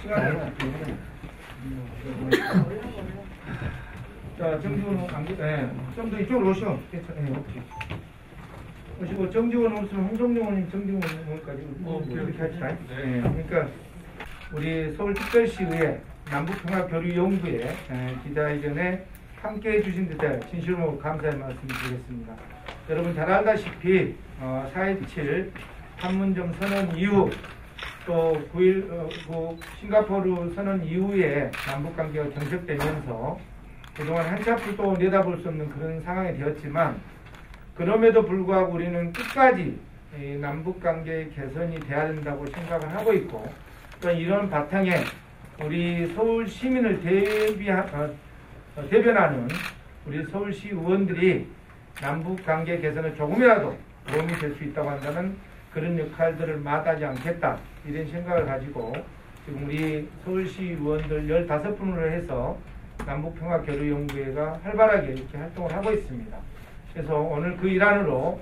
시간을 자, 정지원 좀 더 이쪽으로 오시오. 괜찮아요. 오시고 정지원 없으면 홍성용 의원님, 정지원 의원까지 이렇게 합시다. 네. 그러니까 우리 서울특별시의회 남북평화교류연구회 기자회견에 함께해 주신 데 진심으로 감사의 말씀 드리겠습니다. 여러분 잘 알다시피 4.27 판문점 선언 이후 또 9.19 싱가포르 선언 이후에 남북관계가 경색되면서 그동안 한치 앞도 내다볼 수 없는 그런 상황이 되었지만 그럼에도 불구하고 우리는 끝까지 남북관계 개선이 돼야 된다고 생각을 하고 있고 또 이런 바탕에 우리 서울 시민을 대변하는 우리 서울시 의원들이 남북관계 개선에 조금이라도 도움이 될 수 있다고 한다면 그런 역할들을 마다하지 않겠다 이런 생각을 가지고 지금 우리 서울시 의원들 15분으로 해서 남북평화교류연구회가 활발하게 이렇게 활동을 하고 있습니다. 그래서 오늘 그 일환으로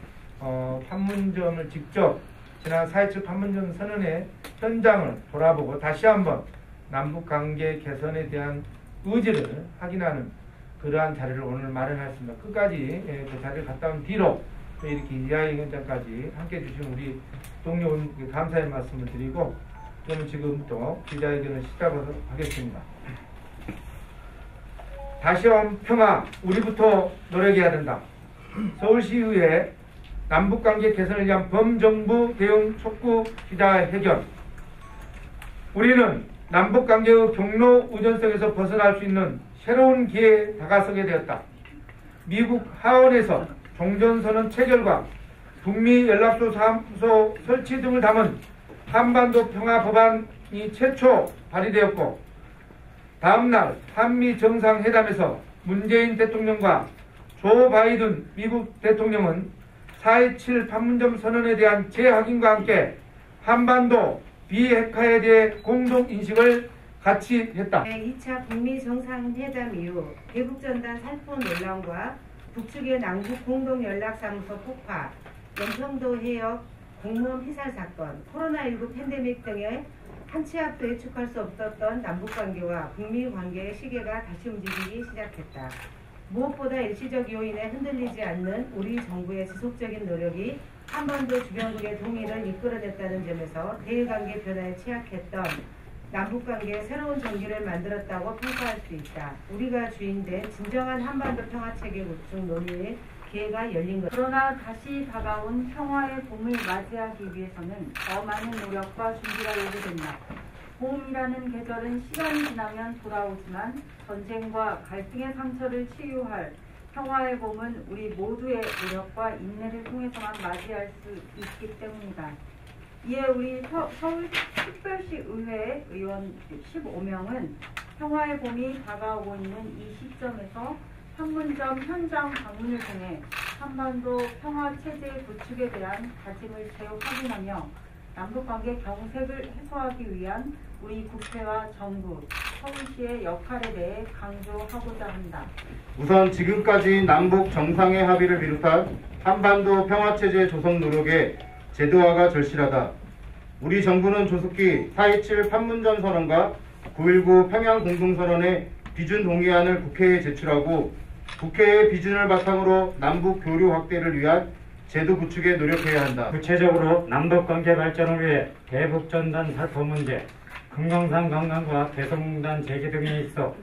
판문점을 직접 지난 4.27 판문점 선언의 현장을 돌아보고 다시 한번 남북관계 개선에 대한 의지를 확인하는 그러한 자리를 오늘 마련했습니다. 끝까지 그 자리를 갔다 온 뒤로 이렇게 이하의 현장까지 함께 해주신 우리 동료 감사의 말씀을 드리고 저는 지금부터 기자회견을 시작하도록 하겠습니다. 다시 한번 평화, 우리부터 노력해야 된다. 서울시의회 남북관계 개선을 위한 범정부 대응 촉구 기자회견. 우리는 남북관계의 경로 의존성에서 벗어날 수 있는 새로운 기회에 다가서게 되었다. 미국 하원에서 종전선언 체결과 북미연락소 사무소 설치 등을 담은 한반도 평화법안이 최초 발의되었고 다음날 한미 정상회담에서 문재인 대통령과 조 바이든 미국 대통령은 4.27 판문점 선언에 대한 재확인과 함께 한반도 비핵화에 대해 공동인식을 같이 했다. 2차 북미 정상회담 이후 대북전단 살포 논란과 북측의 남북 공동연락사무소 폭파, 연평도 해역 공무원 피살 사건, 코로나19 팬데믹 등의 한치 앞도 예측할 수 없었던 남북관계와 북미관계의 시계가 다시 움직이기 시작했다. 무엇보다 일시적 요인에 흔들리지 않는 우리 정부의 지속적인 노력이 한반도 주변국의 동의를 이끌어냈다는 점에서 대외관계 변화에 취약했던 남북관계의 새로운 전기를 만들었다고 평가할 수 있다. 우리가 주인된 진정한 한반도 평화체계 구축 논의의 기회가 열린 것. 그러나 다시 다가온 평화의 봄을 맞이하기 위해서는 더 많은 노력과 준비가 요구된다. 봄이라는 계절은 시간이 지나면 돌아오지만 전쟁과 갈등의 상처를 치유할 평화의 봄은 우리 모두의 노력과 인내를 통해서만 맞이할 수 있기 때문이다. 이에 우리 서울특별시 의회 의원 15명은 평화의 봄이 다가오고 있는 이 시점에서 판문점 현장 방문을 통해 한반도 평화체제 구축에 대한 다짐을 재확인하며 남북관계 경색을 해소하기 위한 우리 국회와 정부, 서울시의 역할에 대해 강조하고자 한다. 우선 지금까지 남북 정상회 합의를 비롯한 한반도 평화체제 조성 노력에 제도화가 절실하다. 우리 정부는 조속히 4.27 판문점 선언과 9.19 평양 공동선언의 비준 동의안을 국회에 제출하고 국회의 비준을 바탕으로 남북 교류 확대를 위한 제도 구축에 노력해야 한다. 구체적으로 남북관계 발전을 위해 대북전단 살포 문제, 금강산 관광과 개성공단 재개 등에 있어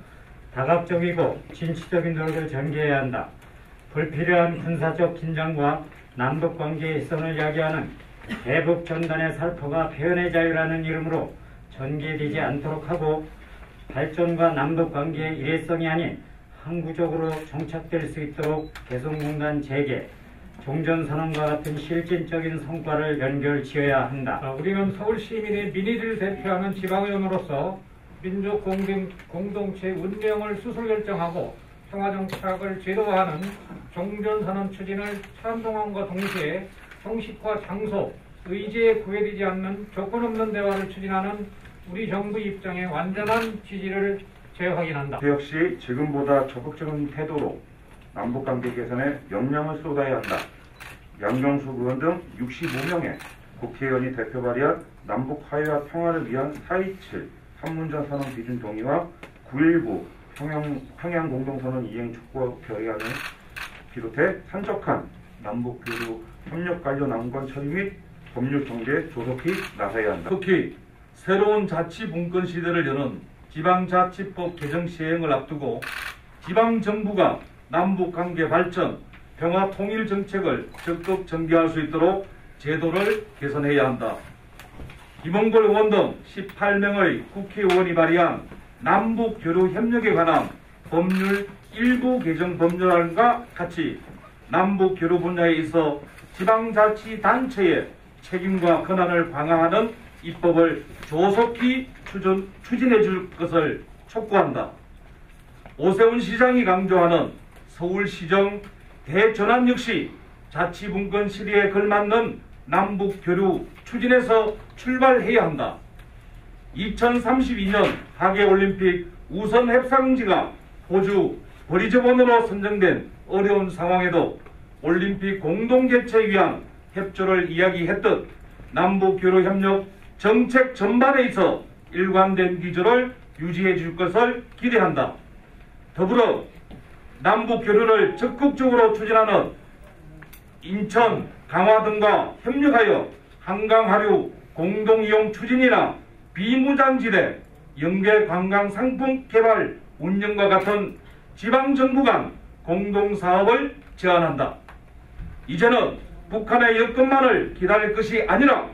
다각적이고 진취적인 노력을 전개해야 한다. 불필요한 군사적 긴장과 남북관계의 일선을 야기하는 대북전단의 살포가 표현의 자유라는 이름으로 전개되지 않도록 하고 발전과 남북관계의 일회성이 아닌 항구적으로 정착될 수 있도록 개성공단 재개, 종전선언과 같은 실질적인 성과를 연결 지어야 한다. 우리는 서울 시민의 민의를 대표하는 지방의원으로서 민족 공동체 운영을 수술 결정하고 평화정착을 제도화하는 종전선언 추진을 찬동함과 동시에 형식과 장소, 의지에 구애되지 않는 조건 없는 대화를 추진하는 우리 정부 입장에 완전한 지지를 재확인한다. 그 역시 지금보다 적극적인 태도로 남북관계 개선에 역량을 쏟아야 한다. 양경수 의원 등 65명의 국회의원이 대표 발의한 남북 화해와 평화를 위한 4.27 판문점 선언 비준 동의와 9.19 평양 공동선언 이행 촉구 결의안을 비롯해 산적한 남북 교류 협력 관련 안건 처리 및 법률 통제 조속히 나서야 한다. 특히 새로운 자치 분권 시대를 여는 지방자치법 개정 시행을 앞두고 지방정부가 남북관계 발전, 평화 통일 정책을 적극 전개할 수 있도록 제도를 개선해야 한다. 김홍걸 의원 등 18명의 국회의원이 발의한 남북교류협력에 관한 법률 일부 개정 법률안과 같이 남북교류 분야에 있어 지방자치단체의 책임과 권한을 강화하는 입법을 조속히 추진해 줄 것을 촉구한다. 오세훈 시장이 강조하는 서울시정 대전환 역시 자치분권 시대에 걸맞는 남북교류 추진에서 출발해야 한다. 2032년 하계올림픽 우선 협상지가 호주 브리즈번으로 선정된 어려운 상황에도 올림픽 공동 개최 위한 협조를 이야기했듯 남북교류 협력 정책 전반에 있어 일관된 기조를 유지해 줄 것을 기대한다. 더불어 남북교류를 적극적으로 추진하는 인천, 강화 등과 협력하여 한강하류 공동이용 추진이나 비무장지대, 연계관광상품 개발 운영과 같은 지방정부 간 공동사업을 제안한다. 이제는 북한의 여건만을 기다릴 것이 아니라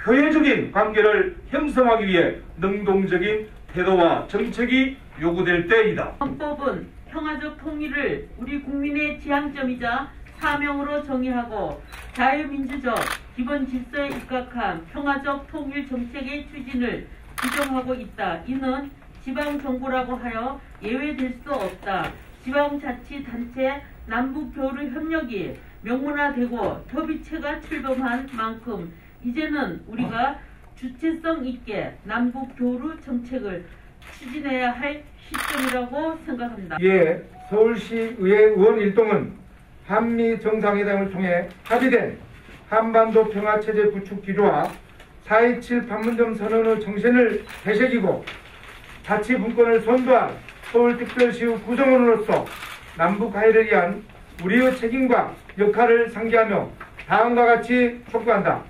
효율적인 관계를 형성하기 위해 능동적인 태도와 정책이 요구될 때이다. 헌법은 평화적 통일을 우리 국민의 지향점이자 사명으로 정의하고 자유민주적 기본 질서에 입각한 평화적 통일 정책의 추진을 규정하고 있다. 이는 지방정부라고 하여 예외될 수 없다. 지방자치단체 남북교류 협력이 명문화되고 협의체가 출범한 만큼 이제는 우리가 주체성 있게 남북교류 정책을 추진해야 할 시점이라고 생각합니다. 이에 서울시의회 의원 일동은 한미 정상회담을 통해 합의된 한반도 평화체제 구축 기조와 4.27 판문점 선언의 정신을 되새기고 자치분권을 선도한 서울특별시의 구성원으로서 남북 화해를 위한 우리의 책임과 역할을 상기하며 다음과 같이 촉구한다.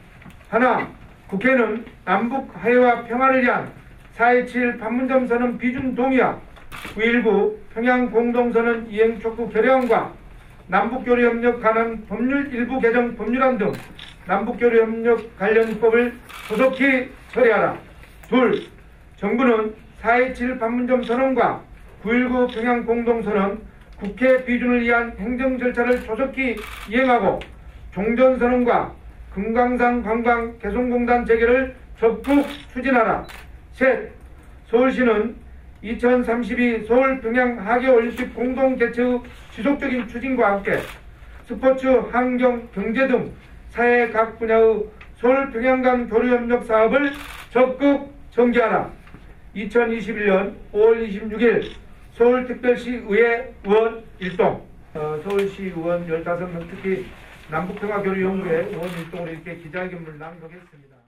하나, 국회는 남북 화해와 평화를 위한 4.27 판문점 선언 비준 동의와 9.19 평양 공동선언 이행 촉구 결의안과 남북교류협력 관한 법률 일부 개정 법률안 등 남북교류협력 관련 입법을 조속히 처리하라. 둘, 정부는 4.27 판문점 선언과 9.19 평양 공동선언 국회 비준을 위한 행정 절차를 조속히 이행하고 종전선언과 금강산 관광 개성공단 재개를 적극 추진하라. 셋, 서울시는 2032 서울 평양 하계올림픽 공동 개최의 지속적인 추진과 함께 스포츠, 환경, 경제 등 사회 각 분야의 서울 평양 간 교류협력 사업을 적극 전개하라. 2021년 5월 26일 서울특별시의회 의원 일동. 서울시 의원 15명, 특히 남북평화교류연구회 의원 일동으로 이렇게 기자회견을 낭독했습니다.